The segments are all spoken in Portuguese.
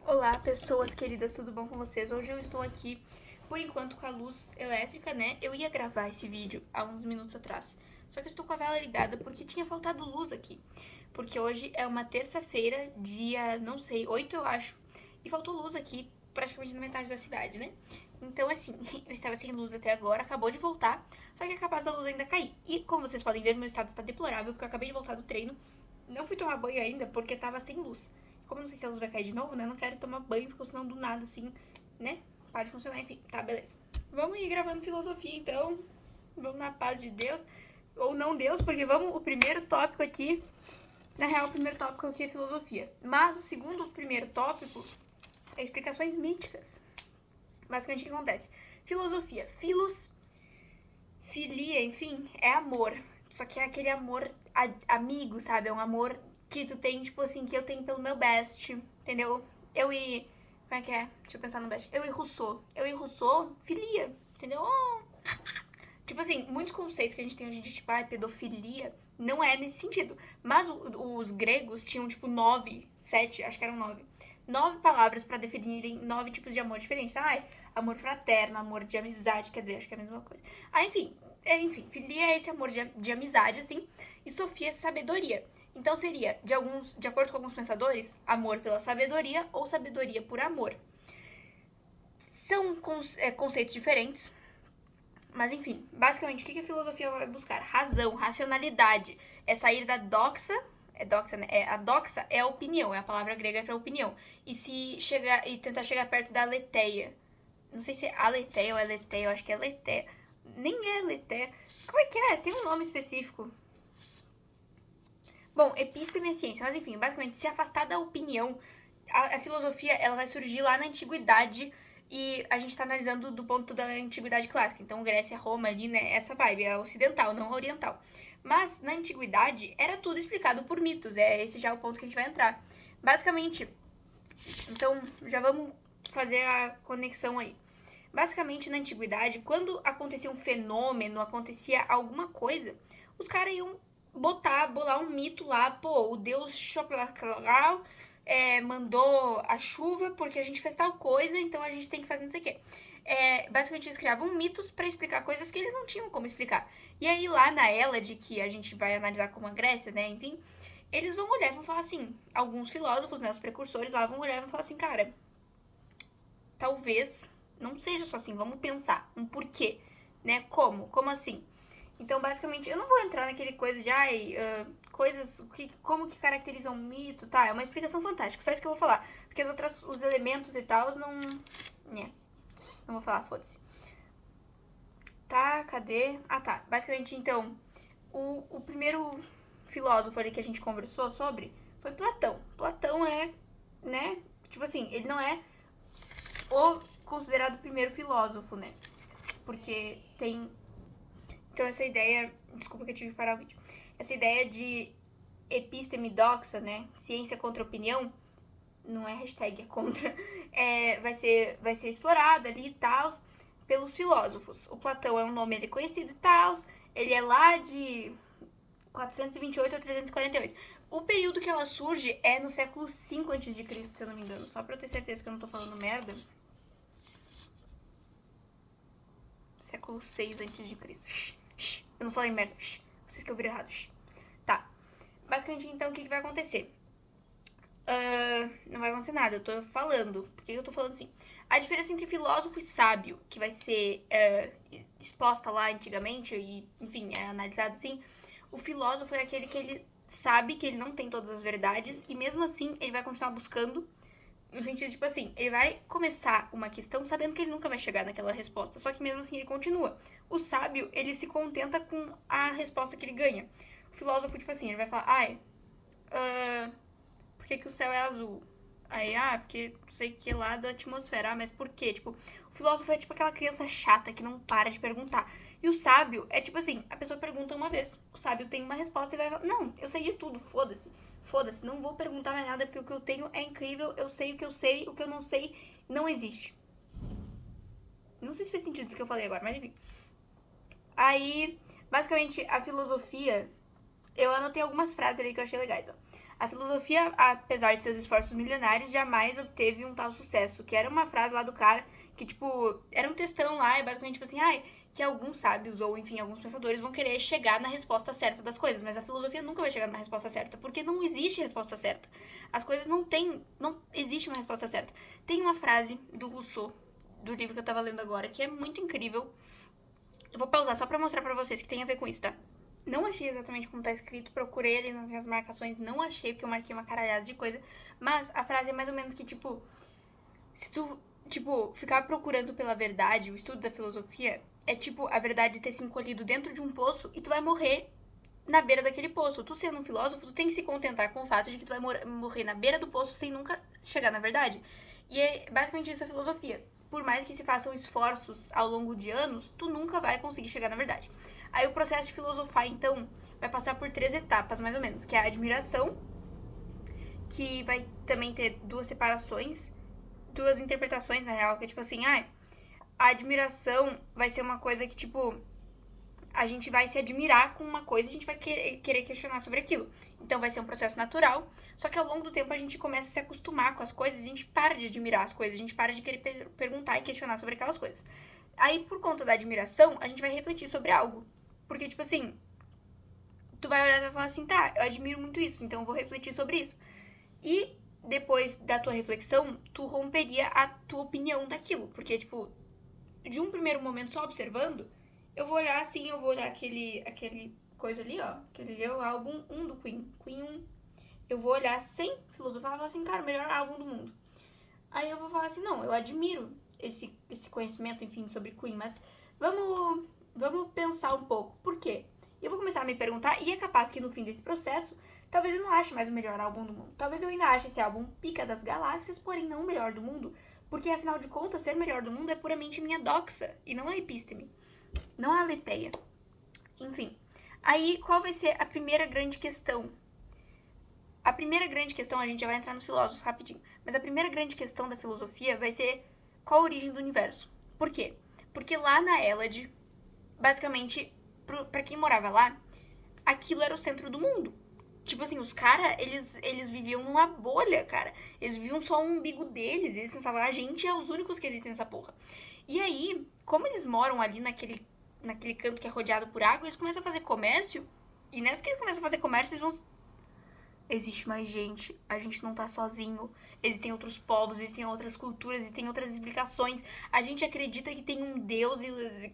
Olá, pessoas queridas, tudo bom com vocês? Hoje eu estou aqui, por enquanto, com a luz elétrica, né? Eu ia gravar esse vídeo há uns minutos atrás, só que eu estou com a vela ligada porque tinha faltado luz aqui. Porque hoje é uma terça-feira, dia, não sei, 8 eu acho, e faltou luz aqui praticamente na metade da cidade, né? Então, assim, eu estava sem luz até agora, acabou de voltar, só que é capaz da luz ainda cair. E, como vocês podem ver, meu estado está deplorável, porque eu acabei de voltar do treino, não fui tomar banho ainda porque estava sem luz. Como eu não sei se a luz vai cair de novo, né? Eu não quero tomar banho, porque senão do nada, assim, né? Para de funcionar, enfim. Tá, beleza. Vamos ir gravando filosofia, então. Vamos na paz de Deus. Ou não Deus, porque vamos... O primeiro tópico aqui... Na real, o primeiro tópico aqui é filosofia. Mas o segundo primeiro tópico é explicações míticas. Basicamente, o que acontece? Filosofia. Filos, filia, enfim, é amor. Só que é aquele amor amigo, sabe? É um amor que tu tem, tipo assim, que eu tenho pelo meu best, entendeu? Eu e... Como é que é? Deixa eu pensar no best. Eu e Rousseau. Eu e Rousseau, filia, entendeu? Oh. Tipo assim, muitos conceitos que a gente tem hoje de, tipo, pedofilia, não é nesse sentido. Mas os gregos tinham, tipo, 7, acho que eram 9 palavras pra definirem 9 tipos de amor diferentes. Amor fraterno, amor de amizade, quer dizer, acho que é a mesma coisa. Enfim, filia é esse amor de amizade, assim, e Sofia é sabedoria. Então seria, de acordo com alguns pensadores, amor pela sabedoria ou sabedoria por amor. São conceitos diferentes, mas enfim, basicamente o que a filosofia vai buscar? Razão, racionalidade. É sair da doxa. É doxa, né? A doxa é a opinião, é a palavra grega para opinião. E tentar chegar perto da aletheia. Não sei se é aletheia ou aletheia, eu acho que é aletheia. Nem é aletheia. Como é que é? Tem um nome específico. Bom, episteme é ciência, mas enfim, basicamente, se afastar da opinião, a filosofia, ela vai surgir lá na antiguidade e a gente tá analisando do ponto da antiguidade clássica. Então, Grécia, Roma ali, né, essa vibe, é ocidental, não oriental. Mas, na antiguidade, era tudo explicado por mitos, é esse já o ponto que a gente vai entrar. Basicamente, então, já vamos fazer a conexão aí. Basicamente, na antiguidade, quando acontecia um fenômeno, acontecia alguma coisa, os caras iam bolar um mito lá, pô, o deus Xoplaclau mandou a chuva porque a gente fez tal coisa, então a gente tem que fazer não sei o quê. Basicamente, eles criavam mitos para explicar coisas que eles não tinham como explicar. E aí, lá na Hélade, que a gente vai analisar como a Grécia, né, enfim, eles vão olhar e vão falar assim, alguns filósofos, né, os precursores lá vão olhar e vão falar assim, cara, talvez não seja só assim, vamos pensar um porquê, né? Como assim? Então, basicamente, eu não vou entrar naquele coisa de, coisas, como que caracterizam um mito, tá? É uma explicação fantástica, só isso que eu vou falar. Porque os elementos e tal, não, né, não vou falar, foda-se. Tá, cadê? Ah, tá. Basicamente, então, o primeiro filósofo ali que a gente conversou sobre foi Platão. Platão é, né, tipo assim, ele não é o considerado primeiro filósofo, né? Porque tem... Então essa ideia... Desculpa que eu tive que parar o vídeo. Essa ideia de episteme doxa, né? Ciência contra opinião. Não é hashtag, é contra. Vai ser explorado ali e tal pelos filósofos. O Platão é um nome ele conhecido e tal. Ele é lá de 428 a 348. O período que ela surge é no século V a.C., se eu não me engano. Só pra eu ter certeza que eu não tô falando merda. Século 6 a.C. Eu não falei merda. Vocês que ouviram errado. Tá. Basicamente, então, o que vai acontecer? Não vai acontecer nada, eu tô falando. Por que eu tô falando assim? A diferença entre filósofo e sábio, que vai ser exposta lá antigamente e, enfim, é analisada assim. O filósofo é aquele que ele sabe que ele não tem todas as verdades e mesmo assim ele vai continuar buscando. No sentido, tipo assim, ele vai começar uma questão sabendo que ele nunca vai chegar naquela resposta. Só que mesmo assim ele continua. O sábio, ele se contenta com a resposta que ele ganha. O filósofo, tipo assim, ele vai falar, por que o céu é azul? Aí, porque não sei que lá da atmosfera. Mas por quê? Tipo, o filósofo é tipo aquela criança chata que não para de perguntar. E o sábio é tipo assim, a pessoa pergunta uma vez, o sábio tem uma resposta e vai falar, não, eu sei de tudo, foda-se. Foda-se, não vou perguntar mais nada porque o que eu tenho é incrível, eu sei o que eu não sei não existe. Não sei se fez sentido isso que eu falei agora, mas enfim. Aí, basicamente, a filosofia, eu anotei algumas frases ali que eu achei legais, ó. A filosofia, apesar de seus esforços milenares, jamais obteve um tal sucesso. Que era uma frase lá do cara que, tipo, era um textão lá, e basicamente, tipo assim, que alguns sábios, ou enfim, alguns pensadores vão querer chegar na resposta certa das coisas. Mas a filosofia nunca vai chegar na resposta certa, porque não existe resposta certa. As coisas não existe uma resposta certa. Tem uma frase do Rousseau, do livro que eu tava lendo agora, que é muito incrível. Eu vou pausar só pra mostrar pra vocês que tem a ver com isso, tá? Não achei exatamente como tá escrito, procurei ali nas minhas marcações, não achei, porque eu marquei uma caralhada de coisa. Mas a frase é mais ou menos que, tipo, se tu, tipo, ficar procurando pela verdade, o estudo da filosofia, é tipo a verdade ter se encolhido dentro de um poço e tu vai morrer na beira daquele poço. Tu sendo um filósofo, tu tem que se contentar com o fato de que tu vai morrer na beira do poço sem nunca chegar na verdade. E é basicamente isso a filosofia. Por mais que se façam esforços ao longo de anos, tu nunca vai conseguir chegar na verdade. Aí o processo de filosofar, então, vai passar por 3 etapas, mais ou menos, que é a admiração, que vai também ter 2 separações, 2 interpretações, na real, que é tipo assim, a admiração vai ser uma coisa que, tipo, a gente vai se admirar com uma coisa e a gente vai querer questionar sobre aquilo. Então vai ser um processo natural, só que ao longo do tempo a gente começa a se acostumar com as coisas e a gente para de admirar as coisas, a gente para de querer perguntar e questionar sobre aquelas coisas. Aí, por conta da admiração, a gente vai refletir sobre algo. Porque, tipo assim, tu vai olhar e vai falar assim, tá, eu admiro muito isso, então eu vou refletir sobre isso. E depois da tua reflexão, tu romperia a tua opinião daquilo. Porque, tipo, de um primeiro momento só observando, eu vou olhar assim, eu vou olhar aquele coisa ali, ó. Aquele ali é o álbum 1 do Queen. Queen 1. Eu vou olhar sem filosofar e falar assim, cara, melhor álbum do mundo. Aí eu vou falar assim, não, eu admiro esse conhecimento, enfim, sobre Queen, mas vamos pensar um pouco. Por quê? Eu vou começar a me perguntar, e é capaz que no fim desse processo, talvez eu não ache mais o melhor álbum do mundo. Talvez eu ainda ache esse álbum pica das galáxias, porém não o melhor do mundo. Porque, afinal de contas, ser melhor do mundo é puramente minha doxa, e não a epísteme. Não a aletheia. Enfim. Aí, qual vai ser a primeira grande questão? A primeira grande questão, a gente já vai entrar nos filósofos rapidinho, mas a primeira grande questão da filosofia vai ser qual a origem do universo. Por quê? Porque lá na Hélade, basicamente, pra quem morava lá, aquilo era o centro do mundo. Tipo assim, os caras, eles viviam numa bolha, cara. Eles viviam só o umbigo deles. Eles pensavam, a gente é os únicos que existem nessa porra. E aí, como eles moram ali naquele canto que é rodeado por água, eles começam a fazer comércio. E nessa que eles começam a fazer comércio, eles vão... Existe mais gente, a gente não tá sozinho. Existem outros povos, existem outras culturas, existem outras explicações. A gente acredita que tem um deus,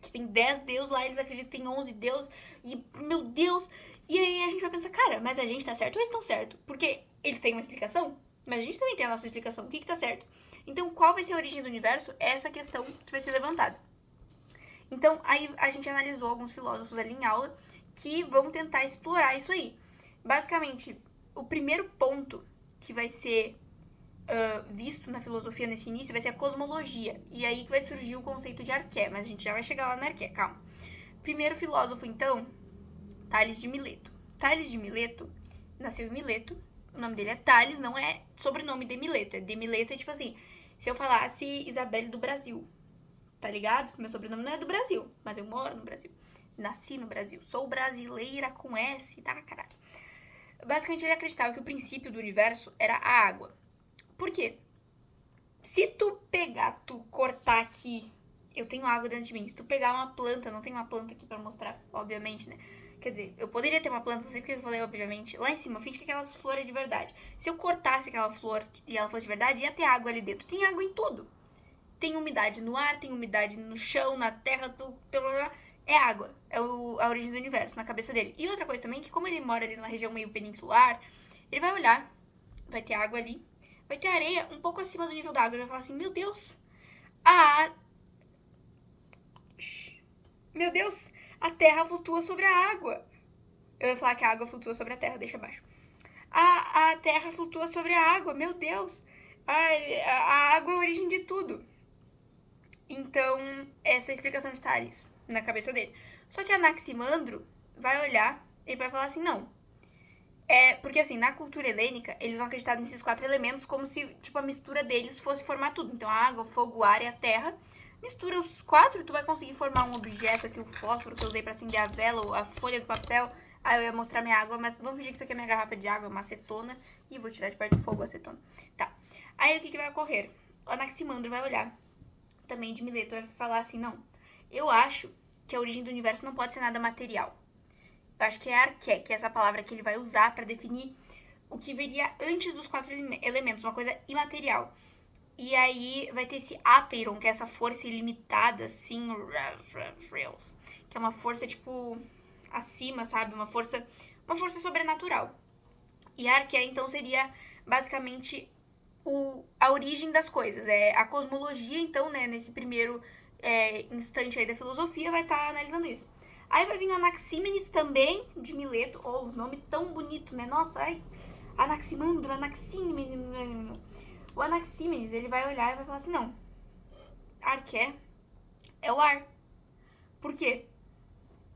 que tem 10 deuses lá, eles acreditam que tem 11 deuses. E, meu Deus... E aí a gente vai pensar, cara, mas a gente tá certo ou eles estão certo? Porque eles têm uma explicação, mas a gente também tem a nossa explicação. O que tá certo? Então, qual vai ser a origem do universo? É essa questão que vai ser levantada. Então, aí a gente analisou alguns filósofos ali em aula que vão tentar explorar isso aí. Basicamente, o primeiro ponto que vai ser visto na filosofia nesse início vai ser a cosmologia. E aí que vai surgir o conceito de arqué, mas a gente já vai chegar lá na arqué, calma. Primeiro filósofo, então, Tales de Mileto. Tales de Mileto nasceu em Mileto. O nome dele é Tales, não é sobrenome de Mileto. De Mileto é tipo assim, se eu falasse Isabelle do Brasil, tá ligado? Meu sobrenome não é do Brasil, mas eu moro no Brasil. Nasci no Brasil. Sou brasileira com S, tá, caralho? Basicamente, ele acreditava que o princípio do universo era a água. Por quê? Se tu cortar aqui, eu tenho água dentro de mim. Se tu pegar uma planta, não tem uma planta aqui pra mostrar, obviamente, né? Quer dizer, eu poderia ter uma planta, sempre que eu falei, obviamente, lá em cima, finge que aquelas flores é de verdade. Se eu cortasse aquela flor e ela fosse de verdade, ia ter água ali dentro. Tem água em tudo. Tem umidade no ar, tem umidade no chão, na terra, é água. É a origem do universo, na cabeça dele. E outra coisa também, que como ele mora ali numa região meio peninsular, ele vai olhar, vai ter água ali, vai ter areia um pouco acima do nível da água. Ele vai falar assim, meu Deus, a terra flutua sobre a água. Eu ia falar que a água flutua sobre a terra, deixa abaixo. A terra flutua sobre a água, meu Deus. A água é a origem de tudo. Então, essa é a explicação de Tales na cabeça dele. Só que Anaximandro vai olhar e vai falar assim, não. Porque assim, na cultura helênica, eles vão acreditar nesses 4 elementos como se, tipo, a mistura deles fosse formar tudo. Então, a água, o fogo, o ar e a terra. Mistura os 4 e tu vai conseguir formar um objeto aqui, o fósforo que eu usei pra acender a vela, ou a folha do papel, Aí eu ia mostrar minha água, mas vamos fingir que isso aqui é minha garrafa de água, uma acetona. E vou tirar de perto do fogo a acetona. Tá. Aí o que vai ocorrer? O Anaximandro vai olhar também de Mileto, vai falar assim, não, eu acho que a origem do universo não pode ser nada material. Eu acho que é arqué, que é essa palavra que ele vai usar pra definir o que viria antes dos 4 elementos, uma coisa imaterial. E aí vai ter esse Apeiron, que é essa força ilimitada, assim, que é uma força, tipo, acima, sabe? Uma força sobrenatural. E a Arqué, então, seria basicamente a origem das coisas. É a cosmologia, então, né, nesse primeiro instante aí da filosofia, vai estar analisando isso. Aí vai vir o Anaxímenes também, de Mileto. Oh, os nomes tão bonitos, né? Nossa, ai. Anaximandro, Anaxímenes. O Anaxímenes, ele vai olhar e vai falar assim, não, Arqué é o ar. Por quê?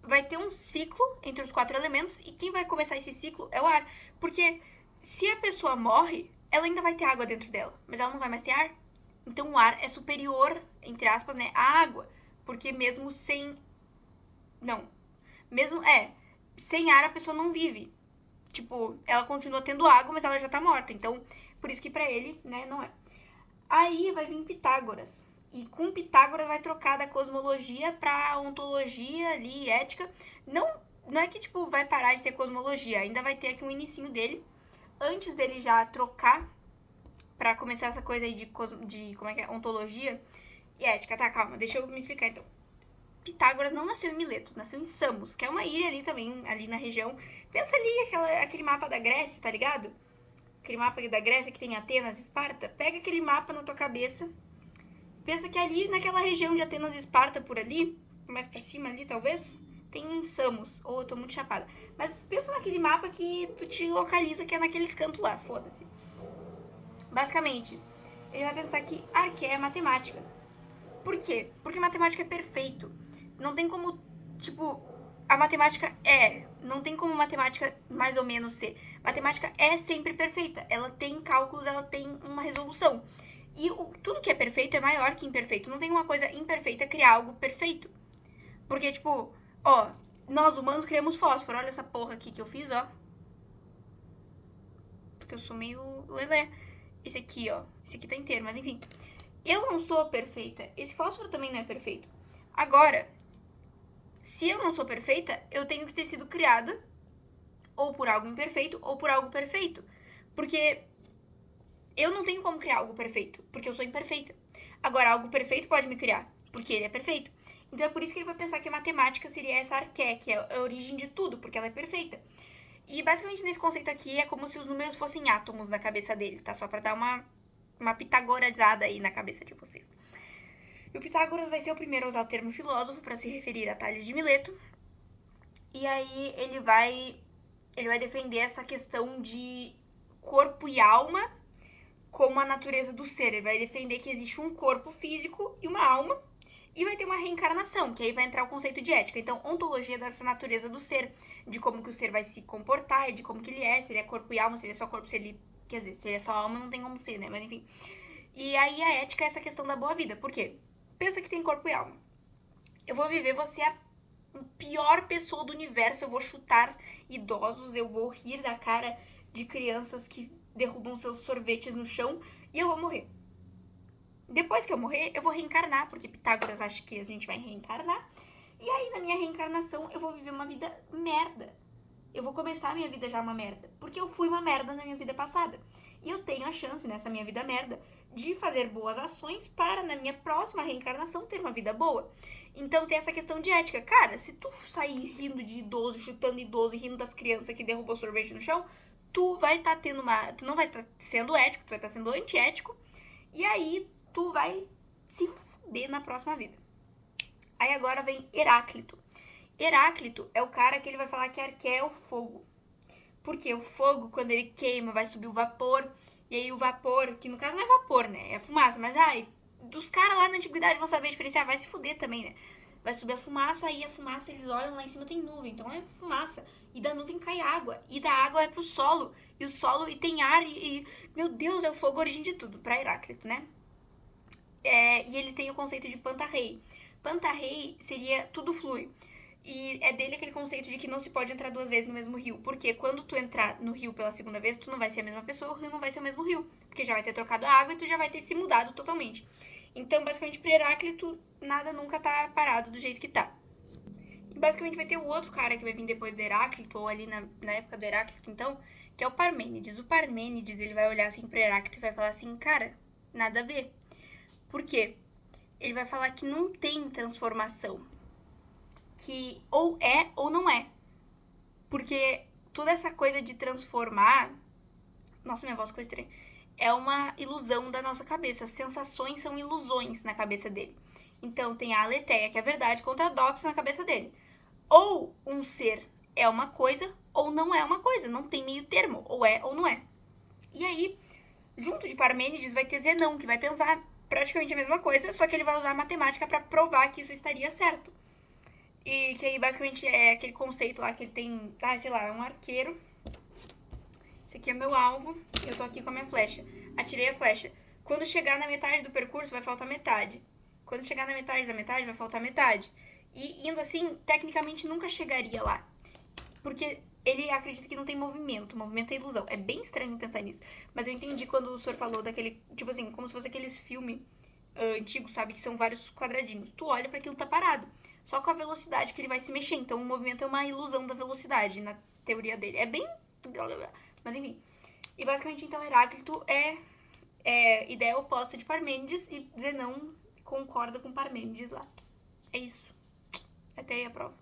Vai ter um ciclo entre os 4 elementos e quem vai começar esse ciclo é o ar. Porque se a pessoa morre, ela ainda vai ter água dentro dela, mas ela não vai mais ter ar. Então o ar é superior, entre aspas, né, à água. Porque mesmo sem... Não. Sem ar a pessoa não vive. Tipo, ela continua tendo água, mas ela já tá morta. Então, por isso que pra ele, né, não é. Aí vai vir Pitágoras. E com Pitágoras vai trocar da cosmologia pra ontologia ali, ética. Não é que, tipo, vai parar de ter cosmologia. Ainda vai ter aqui um inicinho dele. Antes dele já trocar pra começar essa coisa aí de como é que é? Ontologia e ética. Tá, calma, deixa eu me explicar então. Pitágoras não nasceu em Mileto, nasceu em Samos, que é uma ilha ali também, ali na região. Pensa ali aquele mapa da Grécia, tá ligado? Aquele mapa da Grécia que tem Atenas e Esparta. Pega aquele mapa na tua cabeça. Pensa que ali, naquela região de Atenas e Esparta, por ali, mais pra cima ali, talvez, tem Samos. Ou eu tô muito chapada. Mas pensa naquele mapa que tu te localiza, que é naqueles cantos lá, foda-se. Basicamente, ele vai pensar que Arqué é matemática. Por quê? Porque matemática é perfeito. Não tem como, tipo, a matemática não tem como matemática mais ou menos ser. Matemática é sempre perfeita. Ela tem cálculos, ela tem uma resolução. E tudo que é perfeito é maior que imperfeito. Não tem uma coisa imperfeita criar algo perfeito. Porque, tipo, ó, nós humanos criamos fósforo. Olha essa porra aqui que eu fiz, ó. Porque eu sou meio lelé. Esse aqui, ó. Esse aqui tá inteiro, mas enfim. Eu não sou perfeita. Esse fósforo também não é perfeito. Agora, se eu não sou perfeita, eu tenho que ter sido criada ou por algo imperfeito ou por algo perfeito. Porque eu não tenho como criar algo perfeito, porque eu sou imperfeita. Agora, algo perfeito pode me criar, porque ele é perfeito. Então é por isso que ele vai pensar que a matemática seria essa arqué, que é a origem de tudo, porque ela é perfeita. E basicamente nesse conceito aqui é como se os números fossem átomos na cabeça dele, tá? Só pra dar uma pitagorazada aí na cabeça de vocês. E o Pitágoras vai ser o primeiro a usar o termo filósofo para se referir a Tales de Mileto. E aí ele vai defender essa questão de corpo e alma como a natureza do ser. Ele vai defender que existe um corpo físico e uma alma, e vai ter uma reencarnação, que aí vai entrar o conceito de ética. Então, ontologia dessa natureza do ser, de como que o ser vai se comportar, de como que ele é, se ele é corpo e alma, se ele é só corpo, se ele... Quer dizer, se ele é só alma, não tem como ser, né? Mas enfim. E aí a ética é essa questão da boa vida. Por quê? Pensa que tem corpo e alma. Eu vou viver, você é a pior pessoa do universo, eu vou chutar idosos, eu vou rir da cara de crianças que derrubam seus sorvetes no chão e eu vou morrer. Depois que eu morrer, eu vou reencarnar, porque Pitágoras acha que a gente vai reencarnar. E aí, na minha reencarnação, eu vou viver uma vida merda. Eu vou começar a minha vida já uma merda, porque eu fui uma merda na minha vida passada. E eu tenho a chance, nessa minha vida merda, de fazer boas ações para, na minha próxima reencarnação, ter uma vida boa. Então tem essa questão de ética. Cara, se tu sair rindo de idoso, chutando idoso e rindo das crianças que derrubam sorvete no chão, tu vai estar tendo uma... Tu não vai estar sendo ético, tu vai estar sendo antiético. E aí, tu vai se fuder na próxima vida. Aí agora vem Heráclito. Heráclito é o cara que ele vai falar que Arqué é o fogo. Porque o fogo, quando ele queima, vai subir o vapor. E aí o vapor, que no caso não é vapor, né? É fumaça. Mas, os caras lá na antiguidade vão saber diferenciar. Vai se fuder também, né? Vai subir a fumaça, aí a fumaça, eles olham lá em cima, tem nuvem. Então é fumaça. E da nuvem cai água. E da água é pro solo. E o solo, e tem ar. Meu Deus, é o fogo a origem de tudo. Pra Heráclito, né? E ele tem o conceito de Pantarrei. Pantarrei seria tudo flui. E é dele aquele conceito de que não se pode entrar 2 vezes no mesmo rio. Porque quando tu entrar no rio pela segunda vez, tu não vai ser a mesma pessoa, o rio não vai ser o mesmo rio. Porque já vai ter trocado a água e tu já vai ter se mudado totalmente. Então, basicamente, pra Heráclito, nada nunca tá parado do jeito que tá. E basicamente vai ter o outro cara que vai vir depois do Heráclito, ou ali na época do Heráclito, então, que é o Parmênides. O Parmênides, ele vai olhar assim pro Heráclito e vai falar assim, cara, nada a ver. Por quê? Ele vai falar que não tem transformação. Que ou é ou não é. Porque toda essa coisa de transformar. Nossa, minha voz ficou estranha. É uma ilusão da nossa cabeça. As sensações são ilusões na cabeça dele. Então tem a aletheia, que é verdade, contra a doxa na cabeça dele. Ou um ser é uma coisa, ou não é uma coisa. Não tem meio termo. Ou é ou não é. E aí, junto de Parmênides, vai ter Zenão, que vai pensar praticamente a mesma coisa, só que ele vai usar a matemática para provar que isso estaria certo. E que aí basicamente é aquele conceito lá que ele tem, sei lá, é um arqueiro. Esse aqui é meu alvo, eu tô aqui com a minha flecha. Atirei a flecha. Quando chegar na metade do percurso, vai faltar metade. Quando chegar na metade da metade, vai faltar metade. E indo assim, tecnicamente nunca chegaria lá. Porque ele acredita que não tem movimento. Movimento é ilusão. É bem estranho pensar nisso. Mas eu entendi quando o senhor falou daquele, tipo assim, como se fosse aqueles filmes antigos, sabe? Que são vários quadradinhos. Tu olha para aquilo tá parado. Só com a velocidade que ele vai se mexer. Então o movimento é uma ilusão da velocidade, na teoria dele. É bem... Mas enfim. E basicamente, então, Heráclito é ideia oposta de Parmênides e Zenão concorda com Parmênides lá. É isso. Até aí a prova.